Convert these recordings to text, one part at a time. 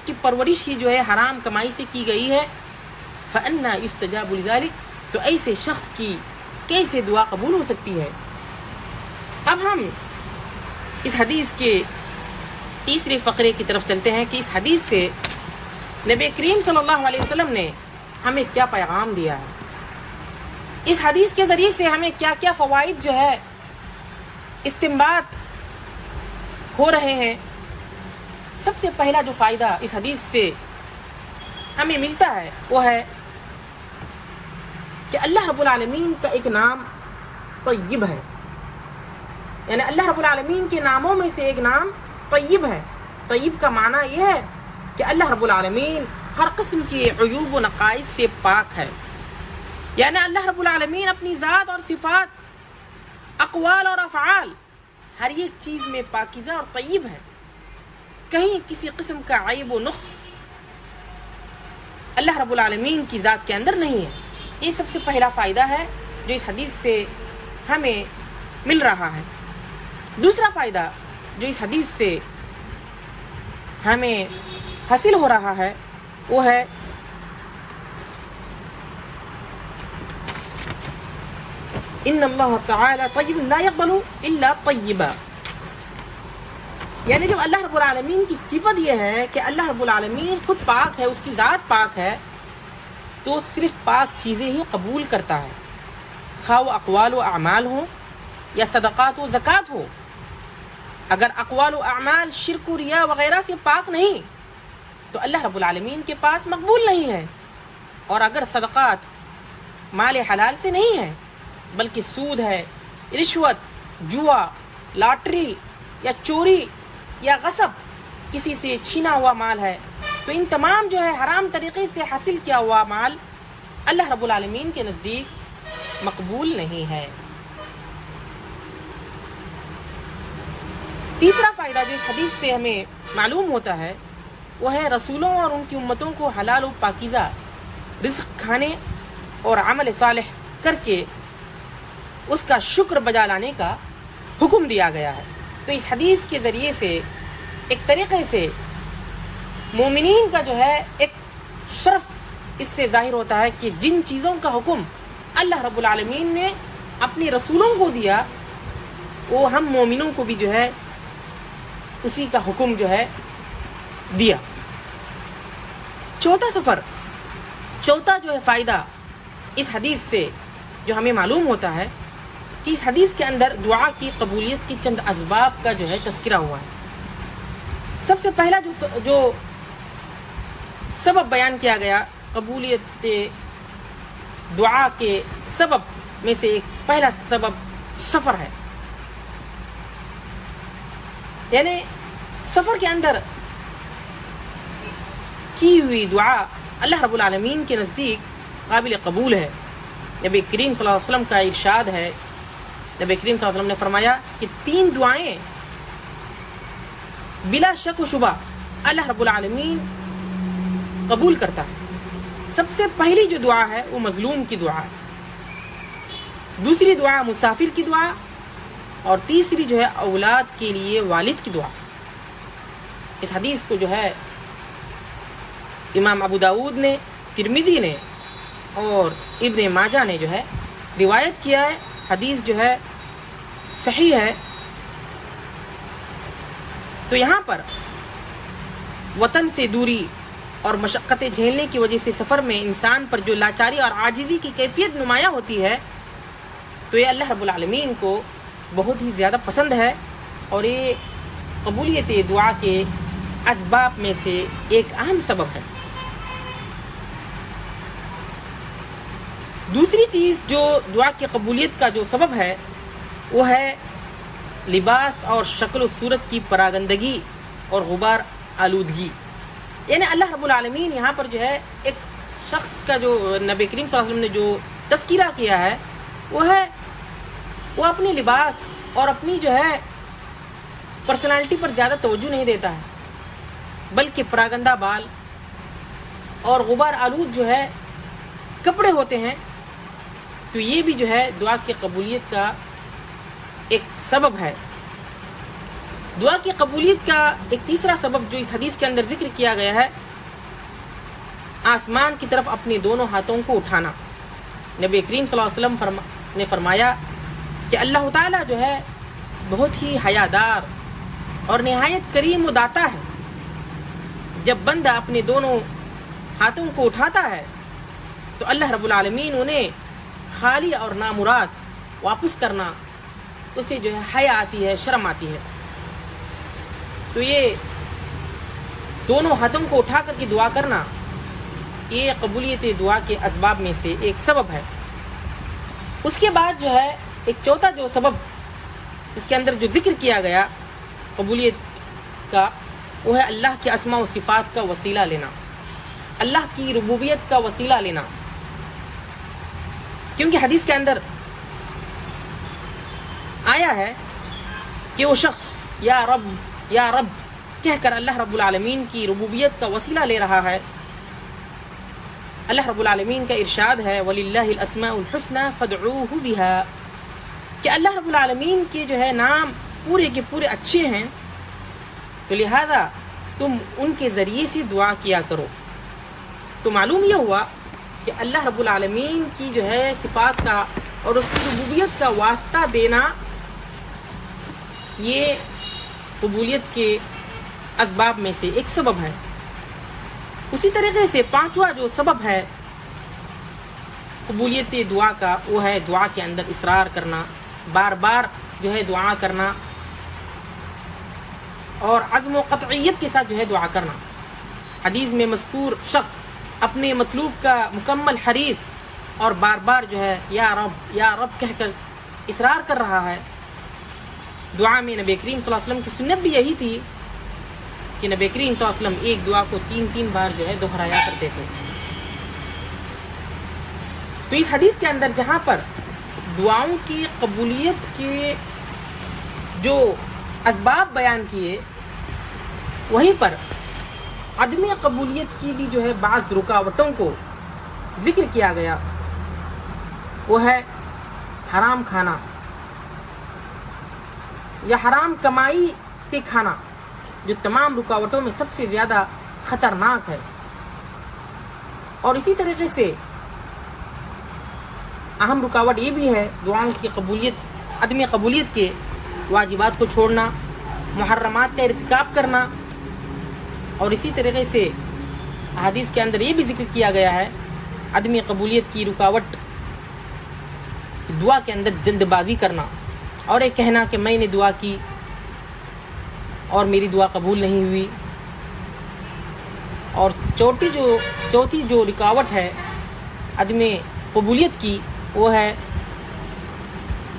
اس کی پرورش ہی جو ہے حرام کمائی سے کی گئی ہے، فَأَنَّا يُسْتَجَابُ لِذَلِكَ، تو ایسے شخص کی کیسے دعا قبول ہو سکتی ہے؟ اب ہم اس حدیث کے تیسرے فقرے کی طرف چلتے ہیں کہ اس حدیث سے نبی کریم صلی اللہ علیہ وسلم نے ہمیں کیا پیغام دیا ہے، اس حدیث کے ذریعے سے ہمیں کیا کیا فوائد جو ہے استنباط ہو رہے ہیں۔ سب سے پہلا جو فائدہ اس حدیث سے ہمیں ملتا ہے وہ ہے کہ اللہ رب العالمین کا ایک نام طیب ہے، یعنی اللہ رب العالمین کے ناموں میں سے ایک نام طیب ہے۔ طیب کا معنی یہ ہے کہ اللہ رب العالمین ہر قسم کے عیوب و نقائص سے پاک ہے، یعنی اللہ رب العالمین اپنی ذات اور صفات، اقوال اور افعال، ہر ایک چیز میں پاکیزہ اور طیب ہے، کہیں کسی قسم کا عیب و نقص اللہ رب العالمین کی ذات کے اندر نہیں ہے۔ یہ سب سے پہلا فائدہ ہے جو اس حدیث سے ہمیں مل رہا ہے۔ دوسرا فائدہ جو اس حدیث سے ہمیں حاصل ہو رہا ہے وہ ہے ان اللہ تعالی طیب لا يقبل الا طیبا، یعنی جب اللہ رب العالمین کی صفت یہ ہے کہ اللہ رب العالمین خود پاک ہے، اس کی ذات پاک ہے، تو صرف پاک چیزیں ہی قبول کرتا ہے، خواہ وہ اقوال و اعمال ہوں یا صدقات و زکوٰۃ ہو۔ اگر اقوال و اعمال شرک و ریا وغیرہ سے پاک نہیں تو اللہ رب العالمین کے پاس مقبول نہیں ہے، اور اگر صدقات مال حلال سے نہیں ہے بلکہ سود ہے، رشوت، جوا، لاٹری یا چوری یا غصب، کسی سے چھینا ہوا مال ہے، تو ان تمام جو ہے حرام طریقے سے حاصل کیا ہوا مال اللہ رب العالمین کے نزدیک مقبول نہیں ہے۔ تیسرا فائدہ جو اس حدیث سے ہمیں معلوم ہوتا ہے وہ ہے رسولوں اور ان کی امتوں کو حلال و پاکیزہ رزق کھانے اور عمل صالح کر کے اس کا شکر بجا لانے کا حکم دیا گیا ہے۔ تو اس حدیث کے ذریعے سے ایک طریقے سے مومنین کا جو ہے ایک شرف اس سے ظاہر ہوتا ہے کہ جن چیزوں کا حکم اللہ رب العالمین نے اپنے رسولوں کو دیا وہ ہم مومنوں کو بھی جو ہے اسی کا حکم جو ہے دیا۔ چوتھا جو ہے فائدہ اس حدیث سے جو ہمیں معلوم ہوتا ہے کہ اس حدیث کے اندر دعا کی قبولیت کی چند اسباب کا جو ہے تذکرہ ہوا ہے۔ سب سے پہلا جو سبب بیان کیا گیا قبولیت دعا کے سبب میں سے ایک پہلا سبب سفر ہے، یعنی سفر کے اندر کی ہوئی دعا اللہ رب العالمین کے نزدیک قابل قبول ہے۔ نبی کریم صلی اللہ علیہ وسلم کا ارشاد ہے، نبی کریم صلی اللہ علیہ وسلم نے فرمایا کہ 3 دعائیں بلا شک و شبہ اللہ رب العالمین قبول کرتا ہے۔ سب سے پہلی جو دعا ہے وہ مظلوم کی دعا ہے، دوسری دعا مسافر کی دعا، اور تیسری جو ہے اولاد کے لیے والد کی دعا۔ اس حدیث کو جو ہے امام ابو داؤد نے، ترمذی نے اور ابن ماجہ نے جو ہے روایت کیا ہے۔ حدیث جو ہے صحیح ہے۔ تو یہاں پر وطن سے دوری اور مشقتیں جھیلنے کی وجہ سے سفر میں انسان پر جو لاچاری اور عاجزی کی کیفیت نمایاں ہوتی ہے تو یہ اللہ رب العالمین کو بہت ہی زیادہ پسند ہے، اور یہ قبولیت دعا کے اسباب میں سے ایک اہم سبب ہے۔ دوسری چیز جو دعا کی قبولیت کا جو سبب ہے وہ ہے لباس اور شکل و صورت کی پراگندگی اور غبار آلودگی، یعنی اللہ رب العالمین یہاں پر جو ہے ایک شخص کا جو نبی کریم صلی اللہ علیہ وسلم نے جو تذکرہ کیا ہے وہ ہے وہ اپنے لباس اور اپنی جو ہے پرسنالٹی پر زیادہ توجہ نہیں دیتا ہے، بلکہ پراگندہ بال اور غبار آلود جو ہے کپڑے ہوتے ہیں، تو یہ بھی جو ہے دعا کی قبولیت کا ایک سبب ہے۔ دعا کی قبولیت کا ایک تیسرا سبب جو اس حدیث کے اندر ذکر کیا گیا ہے، آسمان کی طرف اپنے دونوں ہاتھوں کو اٹھانا۔ نبی کریم صلی اللہ علیہ وسلم نے فرمایا کہ اللہ تعالیٰ جو ہے بہت ہی حیادار اور نہایت کریم و داتا ہے۔ جب بندہ اپنے دونوں ہاتھوں کو اٹھاتا ہے تو اللہ رب العالمین انہیں خالی اور نامراد واپس کرنا، اسے جو ہے حیا آتی ہے، شرم آتی ہے۔ تو یہ دونوں ہاتھوں کو اٹھا کر کے دعا کرنا، یہ قبولیت دعا کے اسباب میں سے ایک سبب ہے۔ اس کے بعد جو ہے ایک چوتھا جو سبب اس کے اندر جو ذکر کیا گیا قبولیت کا، وہ ہے اللہ کے اسماء و صفات کا وسیلہ لینا، اللہ کی ربوبیت کا وسیلہ لینا۔ کیونکہ حدیث کے اندر آیا ہے کہ وہ شخص یا رب یا رب کہہ کر اللہ رب العالمین کی ربوبیت کا وسیلہ لے رہا ہے۔ اللہ رب العالمین کا ارشاد ہے وَلِلَّهِ الْأَسْمَاءُ الْحُسْنَى فَادْعُوهُ بِهَا، کہ اللہ رب العالمین کے جو ہے نام پورے کے پورے اچھے ہیں، تو لہذا تم ان کے ذریعے سے دعا کیا کرو۔ تو معلوم یہ ہوا کہ اللہ رب العالمین کی جو ہے صفات کا اور اس کی ربوبیت کا واسطہ دینا، یہ قبولیت کے اسباب میں سے ایک سبب ہے۔ اسی طریقے سے پانچواں جو سبب ہے قبولیت دعا کا، وہ ہے دعا کے اندر اصرار کرنا، بار بار جو ہے دعا کرنا اور عزم و قطعیت کے ساتھ جو ہے دعا کرنا۔ حدیث میں مذکور شخص اپنے مطلوب کا مکمل حریص اور بار بار جو ہے یا رب کہہ کر اصرار کر رہا ہے۔ دعا میں نبی کریم صلی اللہ علیہ وسلم کی سنت بھی یہی تھی کہ نبی کریم صلی اللہ علیہ وسلم ایک دعا کو 3 بار جو ہے دہرایا کرتے تھے۔ تو اس حدیث کے اندر جہاں پر دعاؤں کی قبولیت کے جو اسباب بیان کیے، وہیں پر عدم قبولیت کی بھی جو ہے بعض رکاوٹوں کو ذکر کیا گیا، وہ ہے حرام کھانا یا حرام کمائی سے کھانا، جو تمام رکاوٹوں میں سب سے زیادہ خطرناک ہے۔ اور اسی طریقے سے اہم رکاوٹ یہ بھی ہے دعاؤں کی قبولیت، عدم قبولیت کے واجبات کو چھوڑنا، محرمات کا ارتکاب کرنا۔ اور اسی طریقے سے حدیث کے اندر یہ بھی ذکر کیا گیا ہے عدم قبولیت کی رکاوٹ دعا کے اندر جلد بازی کرنا، اور ایک کہنا کہ میں نے دعا کی اور میری دعا قبول نہیں ہوئی۔ اور چوتھی جو رکاوٹ ہے عدم قبولیت کی، وہ ہے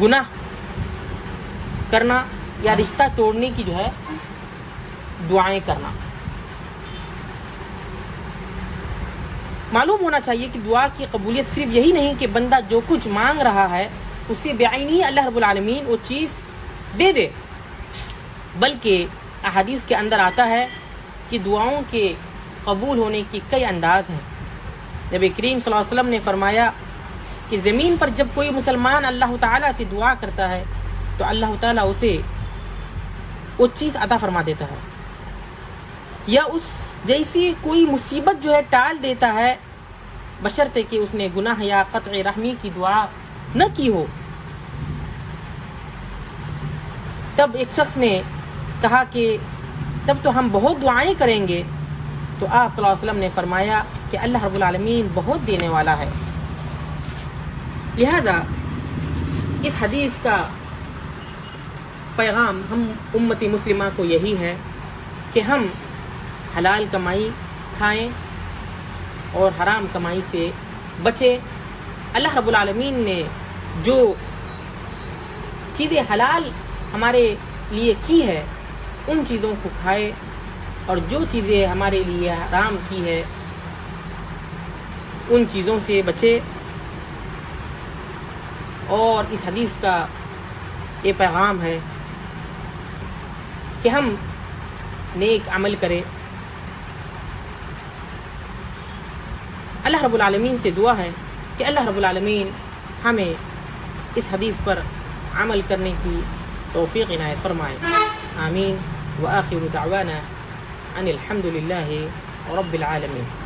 گناہ کرنا یا رشتہ توڑنے کی جو ہے دعائیں کرنا۔ معلوم ہونا چاہیے کہ دعا کی قبولیت صرف یہی نہیں کہ بندہ جو کچھ مانگ رہا ہے اسے بعینی اللہ رب العالمین وہ چیز دے دے، بلکہ احادیث کے اندر آتا ہے کہ دعاؤں کے قبول ہونے کی کئی انداز ہیں۔ نبی کریم صلی اللہ علیہ وسلم نے فرمایا کہ زمین پر جب کوئی مسلمان اللہ تعالیٰ سے دعا کرتا ہے تو اللہ تعالیٰ اسے وہ چیز عطا فرما دیتا ہے، یا اس جیسی کوئی مصیبت جو ہے ٹال دیتا ہے، بشرطے کہ اس نے گناہ یا قطع رحمی کی دعا نہ کی ہو۔ تب ایک شخص نے کہا کہ تب تو ہم بہت دعائیں کریں گے، تو آپ صلی اللہ علیہ وسلم نے فرمایا کہ اللہ رب العالمین بہت دینے والا ہے۔ لہذا اس حدیث کا پیغام ہم امت مسلمہ کو یہی ہے کہ ہم حلال کمائی کھائیں اور حرام کمائی سے بچیں۔ اللہ رب العالمین نے جو چیزیں حلال ہمارے لیے کی ہے ان چیزوں کو کھائے، اور جو چیزیں ہمارے لیے حرام کی ہے ان چیزوں سے بچے۔ اور اس حدیث کا یہ پیغام ہے کہ ہم نیک عمل کریں۔ اللہ رب العالمین سے دعا ہے کہ اللہ رب العالمین ہمیں اس حدیث پر عمل کرنے کی توفیق عنایت فرمائے۔ آمین وآخر دعوانا ان الحمد للہ رب العالمین.